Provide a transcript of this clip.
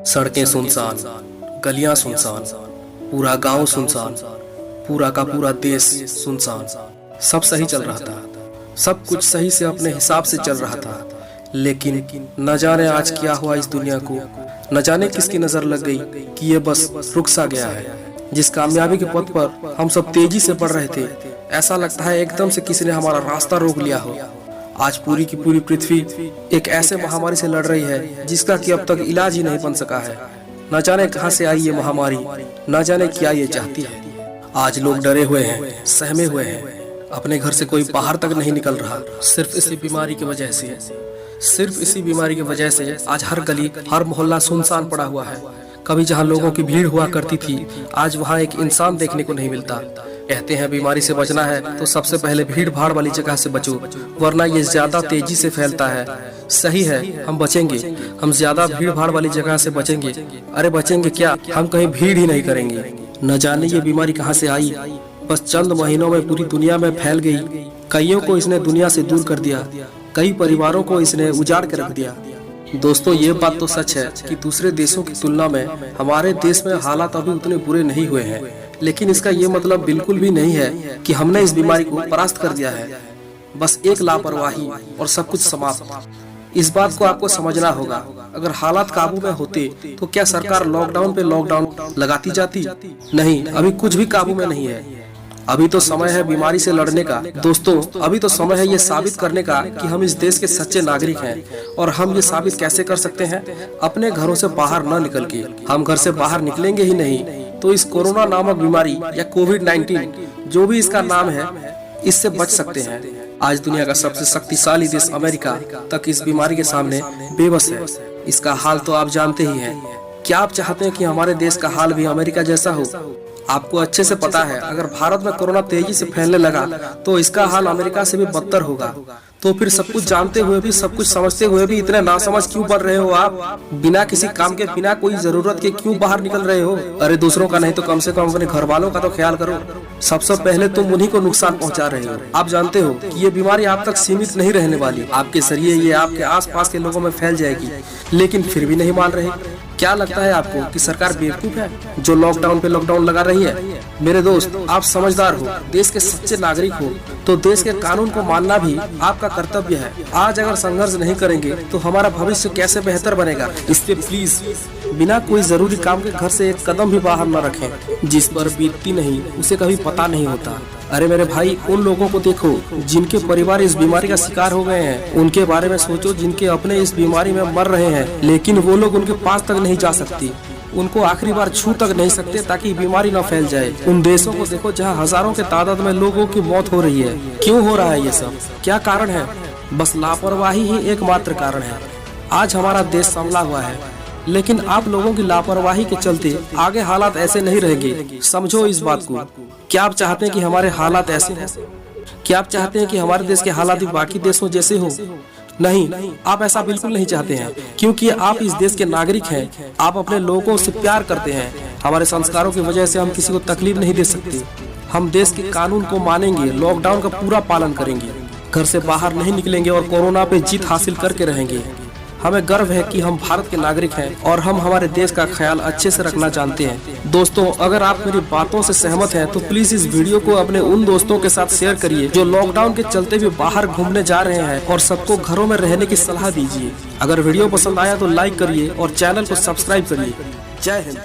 सड़कें सुनसान, गलियां सुनसान, पूरा गांव सुनसान, पूरा का पूरा देश सुनसान। सब सही चल रहा था, सब कुछ सही से अपने हिसाब से चल रहा था, लेकिन न जाने आज क्या हुआ इस दुनिया को। न जाने किसकी नजर लग गई कि ये बस रुक सा गया है। जिस कामयाबी के पथ पर हम सब तेजी से बढ़ रहे थे, ऐसा लगता है एकदम से किसी ने हमारा रास्ता रोक लिया हो। आज पूरी की पूरी पृथ्वी एक ऐसे महामारी से लड़ रही है जिसका कि अब तक इलाज ही नहीं बन सका है। न जाने कहां से आई ये महामारी, न जाने क्या ये चाहती है। आज लोग डरे हुए हैं, सहमे हुए हैं, अपने घर से कोई बाहर तक नहीं निकल रहा, सिर्फ इसी बीमारी की वजह से। सिर्फ इसी बीमारी की वजह से आज हर गली, हर मोहल्ला सुनसान पड़ा हुआ है। कभी जहां लोगों की भीड़ हुआ करती थी, आज वहां एक इंसान देखने को नहीं मिलता। कहते हैं बीमारी से बचना है तो सबसे पहले भीड़ भाड़ वाली जगह से बचो, वरना ये ज्यादा तेजी से फैलता है। सही है, हम बचेंगे, हम ज्यादा भीड़ भाड़ वाली जगह से बचेंगे। अरे बचेंगे क्या, हम कहीं भीड़ ही नहीं करेंगे। न जाने ये बीमारी कहां से आई, बस चंद महीनों में पूरी दुनिया में फैल गई। कईयों को इसने दुनिया से दूर कर दिया, कई परिवारों को इसने उजाड़ कर रख दिया। दोस्तों, ये बात तो सच है कि दूसरे देशों की तुलना में हमारे देश में हालात अभी उतने बुरे नहीं हुए हैं, लेकिन इसका ये मतलब बिल्कुल भी नहीं है कि हमने इस बीमारी को परास्त कर दिया है। बस एक लापरवाही और सब कुछ समाप्त। इस बात को आपको समझना होगा। अगर हालात काबू में होते तो क्या सरकार लॉकडाउन पे लॉकडाउन लगाती जाती? नहीं, अभी कुछ भी काबू में नहीं है। अभी तो समय है बीमारी से लड़ने का। दोस्तों, अभी तो समय है ये साबित करने का कि हम इस देश के सच्चे नागरिक हैं। और हम ये साबित कैसे कर सकते हैं? अपने घरों से बाहर न निकल के। हम घर से बाहर निकलेंगे ही नहीं तो इस कोरोना नामक बीमारी या कोविड-19 जो भी इसका नाम है, इससे बच सकते हैं। आज दुनिया का सबसे शक्तिशाली देश अमेरिका तक इस बीमारी के सामने बेबस है। इसका हाल तो आप जानते ही हैं। क्या आप चाहते हैं कि हमारे देश का हाल भी अमेरिका जैसा हो? आपको अच्छे से पता है, अगर भारत में कोरोना तेजी से फैलने लगा तो इसका हाल अमेरिका से भी बदतर होगा। तो फिर सब कुछ जानते हुए भी, सब कुछ समझते हुए भी इतने नासमझ क्यों बन रहे हो आप? बिना किसी काम के, बिना कोई जरूरत के क्यों बाहर निकल रहे हो? अरे दूसरों का नहीं तो कम से कम अपने घर वालों का तो ख्याल करो। सबसे पहले तुम उन्हीं को नुकसान पहुंचा रहे हो। आप जानते हो कि ये बीमारी आप तक सीमित नहीं रहने वाली, आपके जरिए ये आपके आसपास के लोगों में फैल जाएगी, लेकिन फिर भी नहीं मान रहे। क्या लगता है आपको कि सरकार बेवकूफ है जो लॉकडाउन पे लॉकडाउन लगा रही है? मेरे दोस्त, आप समझदार हो, देश के सच्चे नागरिक हो, तो देश के कानून को मानना भी आपका कर्तव्य है। आज अगर संघर्ष नहीं करेंगे तो हमारा भविष्य कैसे बेहतर बनेगा? इसलिए प्लीज बिना कोई जरूरी काम के घर से एक कदम भी बाहर न रखें। जिस पर बीतती नहीं उसे कभी पता नहीं होता। अरे मेरे भाई, उन लोगों को देखो जिनके परिवार इस बीमारी का शिकार हो गए हैं। उनके बारे में सोचो जिनके अपने इस बीमारी में मर रहे हैं, लेकिन वो लोग उनके पास तक नहीं जा सकती, उनको आखिरी बार छू तक नहीं सकते ताकि बीमारी न फैल जाए। उन देशों को देखो जहां हजारों के तादाद में लोगों की मौत हो रही है। क्यों हो रहा है ये सब? क्या कारण है? बस लापरवाही ही एकमात्र कारण है। आज हमारा देश संभला हुआ है, लेकिन आप लोगों की लापरवाही के चलते आगे हालात ऐसे नहीं रहेंगे। समझो इस बात को। क्या आप चाहते हैं कि हमारे हालात ऐसे हों? क्या आप चाहते हैं कि हमारे देश के हालात भी बाकी देशों जैसे हो? नहीं, आप ऐसा बिल्कुल नहीं चाहते हैं, क्योंकि आप इस देश के नागरिक हैं। आप अपने लोगों से प्यार करते हैं। हमारे संस्कारों की वजह से हम किसी को तकलीफ नहीं दे सकते। हम देश के कानून को मानेंगे, लॉकडाउन का पूरा पालन करेंगे, घर से बाहर नहीं निकलेंगे और कोरोना पे जीत हासिल करके रहेंगे। हमें गर्व है कि हम भारत के नागरिक हैं और हम हमारे देश का ख्याल अच्छे से रखना जानते हैं। दोस्तों, अगर आप मेरी बातों से सहमत हैं तो प्लीज इस वीडियो को अपने उन दोस्तों के साथ शेयर करिए जो लॉकडाउन के चलते भी बाहर घूमने जा रहे हैं, और सबको घरों में रहने की सलाह दीजिए। अगर वीडियो पसंद आया तो लाइक करिए और चैनल को सब्सक्राइब करिए। जय हिंद।